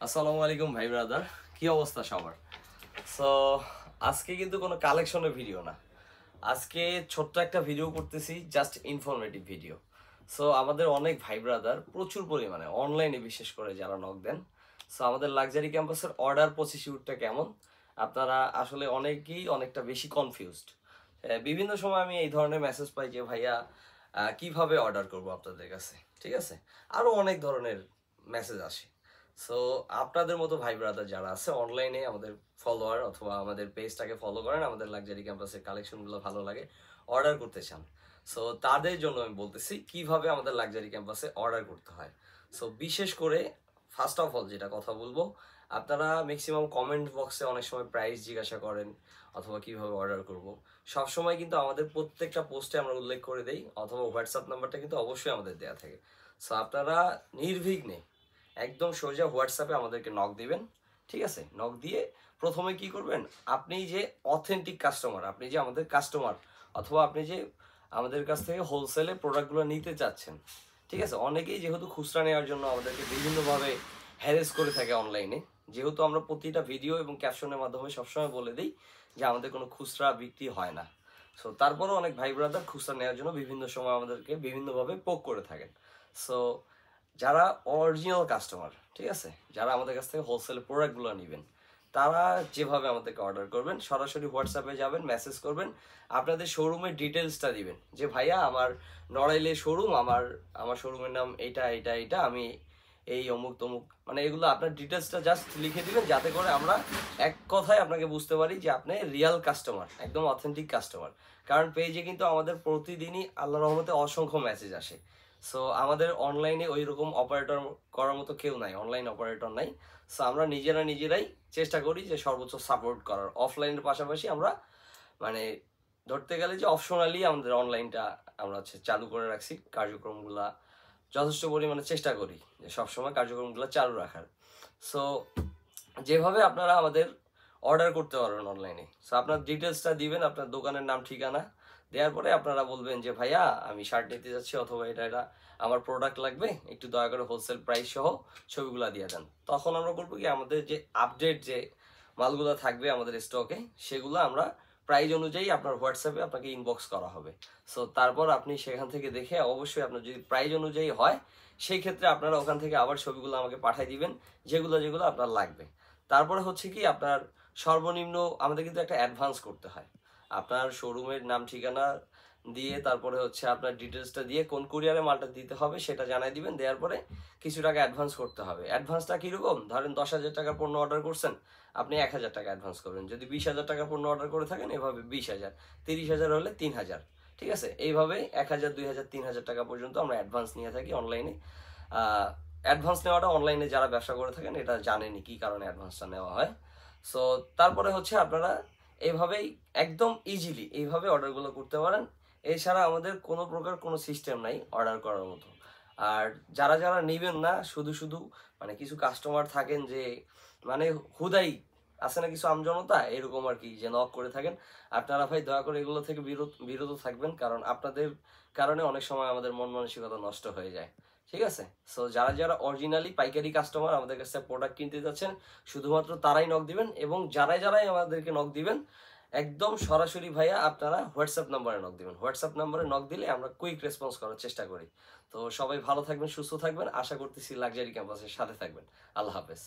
আসসালামু আলাইকুম ভাই ব্রাদার, কি অবস্থা সবার? সো আজকে কিন্তু কোনো কালেকশনের ভিডিও না, আজকে ছোট্ট একটা ভিডিও করতেছি, জাস্ট ইনফরমেটিভ ভিডিও। সো আমাদের অনেক ভাই ব্রাদার প্রচুর পরিমাণে অনলাইনে বিশেষ করে যারা নক দেন, সো আমাদের লাক্সারি ক্যাম্পাসের অর্ডার প্রসিডিউরটা কেমন, আপনারা আসলে অনেকেই অনেকটা বেশি কনফিউজড। বিভিন্ন সময় আমি এই ধরনের মেসেজ পাই যে ভাইয়া কিভাবে অর্ডার করব আপনাদের কাছে, ঠিক আছে, আরও অনেক ধরনের মেসেজ আসে। সো আপনাদের মতো ভাই ব্রাদার যারা আছে অনলাইনে আমাদের ফলোয়ার অথবা আমাদের পেজটাকে ফলো করেন, আমাদের লাক্সারি ক্যাম্পাসের কালেকশনগুলো ভালো লাগে, অর্ডার করতে চান, সো তাদের জন্য আমি বলতেছি কিভাবে আমাদের লাক্সারি ক্যাম্পাসে অর্ডার করতে হয়। সো বিশেষ করে ফার্স্ট অফ অল যেটা কথা বলবো, আপনারা ম্যাক্সিমাম কমেন্ট বক্সে অনেক সময় প্রাইস জিজ্ঞাসা করেন অথবা কিভাবে অর্ডার করব। সব সময় কিন্তু আমাদের প্রত্যেকটা পোস্টে আমরা উল্লেখ করে দেই, অথবা হোয়াটসঅ্যাপ নাম্বারটা কিন্তু অবশ্যই আমাদের দেওয়া থাকে। সো আপনারা নির্বিঘ্নে একদম সোজা হোয়াটসঅ্যাপে আমাদেরকে নক দিবেন, ঠিক আছে? নক দিয়ে প্রথমে কি করবেন, আপনি যে অথেন্টিক কাস্টমার, আপনি যে আমাদের কাস্টমার, অথবা আপনি যে আমাদের কাছ থেকে হোলসেলে প্রোডাক্টগুলো নিতে চাচ্ছেন, ঠিক আছে? অনেকেই যেহেতু খুচরা নেওয়ার জন্য আমাদেরকে বিভিন্নভাবে হ্যারেস করে থাকে অনলাইনে, যেহেতু আমরা প্রতিটা ভিডিও এবং ক্যাপশনের মাধ্যমে সবসময় বলে দিই যে আমাদের কোনো খুচরা বিক্রি হয় না। সো তারপরেও অনেক ভাই ব্রাদার খুচরা নেওয়ার জন্য বিভিন্ন সময় আমাদেরকে বিভিন্নভাবে পোক করে থাকেন। সো যারা অরিজিনাল কাস্টমার, ঠিক আছে, যারা আমাদের কাছ থেকে হোলসেল প্রোডাক্টগুলো নেবেন, তারা যেভাবে আমাদেরকে অর্ডার করবেন, সরাসরি হোয়াটসঅ্যাপে যাবেন, মেসেজ করবেন, আপনাদের শোরুমের ডিটেলসটা দিবেন যে ভাইয়া আমার নড়াইলে শোরুম, আমার আমার শোরুমের নাম এইটা এইটা এইটা, আমি এই অমুক তমুক, মানে এগুলো আপনার ডিটেলসটা জাস্ট লিখে দিবেন, যাতে করে আমরা এক কথায় আপনাকে বুঝতে পারি যে আপনি রিয়াল কাস্টমার, একদম অথেন্টিক কাস্টমার। কারণ পেজে কিন্তু আমাদের প্রতিদিনই আল্লাহর রহমতে অসংখ্য মেসেজ আসে। সো আমাদের অনলাইনে ওই রকম অপারেটর করার মতো কেউ নাই, অনলাইন অপারেটর নাই। সো আমরা নিজেরাই চেষ্টা করি যে সর্বোচ্চ সাপোর্ট করার। অফলাইনের পাশাপাশি আমরা মানে ধরতে গেলে যে অপশনালি আমাদের অনলাইনটা আমরা চালু করে রাখছি, কার্যক্রমগুলা যথেষ্ট পরিমাণে চেষ্টা করি যে সবসময় কার্যক্রমগুলো চালু রাখার। সো যেভাবে আপনারা আমাদের অর্ডার করতে পারবেন অনলাইনে, সো আপনার ডিটেলসটা দিবেন, আপনার দোকানের নাম ঠিকানা দেওয়ার পরে আপনারা বলবেন যে ভাইয়া আমি শার্ট নিতে যাচ্ছি, অথবা এটা এটা আমার প্রোডাক্ট লাগবে, একটু দয়া করে হোলসেল প্রাইস সহ ছবিগুলো দিয়ে দেন। তখন আমরা করবো কি, আমাদের যে আপডেট যে মালগুলো থাকবে আমাদের স্টকে, সেগুলো আমরা প্রাইস অনুযায়ী আপনার হোয়াটসঅ্যাপে আপনাকে ইনবক্স করা হবে। সো তারপর আপনি সেখান থেকে দেখে, অবশ্যই আপনার যদি প্রাইস অনুযায়ী হয় সেই ক্ষেত্রে আপনারা ওখান থেকে আবার ছবিগুলো আমাকে পাঠিয়ে দিবেন, যেগুলো যেগুলো আপনার লাগবে। তারপরে হচ্ছে কি, আপনার সর্বনিম্ন আমাদের কিন্তু একটা অ্যাডভান্স করতে হয়। আপনার শোরুমের নাম ঠিকানা দিয়ে, তারপরে আপনার ডিটেলসটা দিয়ে কোন কুরিয়ারে মালটা দিতে হবে সেটা জানাই দিবেন। দেওয়ার পরে কিছু টাকা অ্যাডভান্স করতে হবে। অ্যাডভান্সটা কীরকম, ধরেন 10,000 টাকার পণ্য অর্ডার করছেন, আপনি 1,000 টাকা অ্যাডভান্স করবেন। যদি 20,000 টাকার পণ্য অর্ডার করে থাকেন, এভাবে 20,000, 30,000 হলে 3,000, ঠিক আছে? এইভাবে 1,000, 2,000, 3,000 টাকা পর্যন্ত আমরা অ্যাডভান্স নিয়ে থাকি অনলাইনে। অ্যাডভান্স নেওয়াটা অনলাইনে যারা ব্যবসা করে থাকেন এটা জানেনি কি কারণে অ্যাডভান্সটা নেওয়া হয়। সো তারপরে আপনারা এইভাবেই একদম ইজিলি এইভাবে অর্ডারগুলো করতে পারেন। এছাড়া আমাদের কোনো প্রকার কোনো সিস্টেম নাই অর্ডার করার মতো। আর যারা যারা নেবেন না, শুধু শুধু মানে কিছু কাস্টমার থাকেন যে মানে হুদাই আছে না, কিছু আমজনতা এরকম আর কি, যে নক করে থাকেন, আপনারা ভাই দয়া করে এগুলো থেকে বিরত থাকবেন, কারণ আপনাদের কারণে অনেক সময় আমাদের মন মানসিকতা নষ্ট হয়ে যায়, ঠিক আছে? সো যারা যারা অরিজিনালি পাইকারি কাস্টমার আমাদের কাছে প্রোডাক্ট কিনতে যাচ্ছেন, শুধুমাত্র তারাই নক দিবেন, এবং যারাই আমাদেরকে নক দিবেন একদম সরাসরি ভাইয়া আপনারা হোয়াটসঅ্যাপ নাম্বারে নক দিবেন। হোয়াটসঅ্যাপ নাম্বারে নক দিলে আমরা কুইক রেসপন্স করার চেষ্টা করি। তো সবাই ভালো থাকবেন, সুস্থ থাকবেন, আশা করতেছি লাক্সারি ক্যাম্পাসের সাথে থাকবেন। আল্লাহ হাফেজ।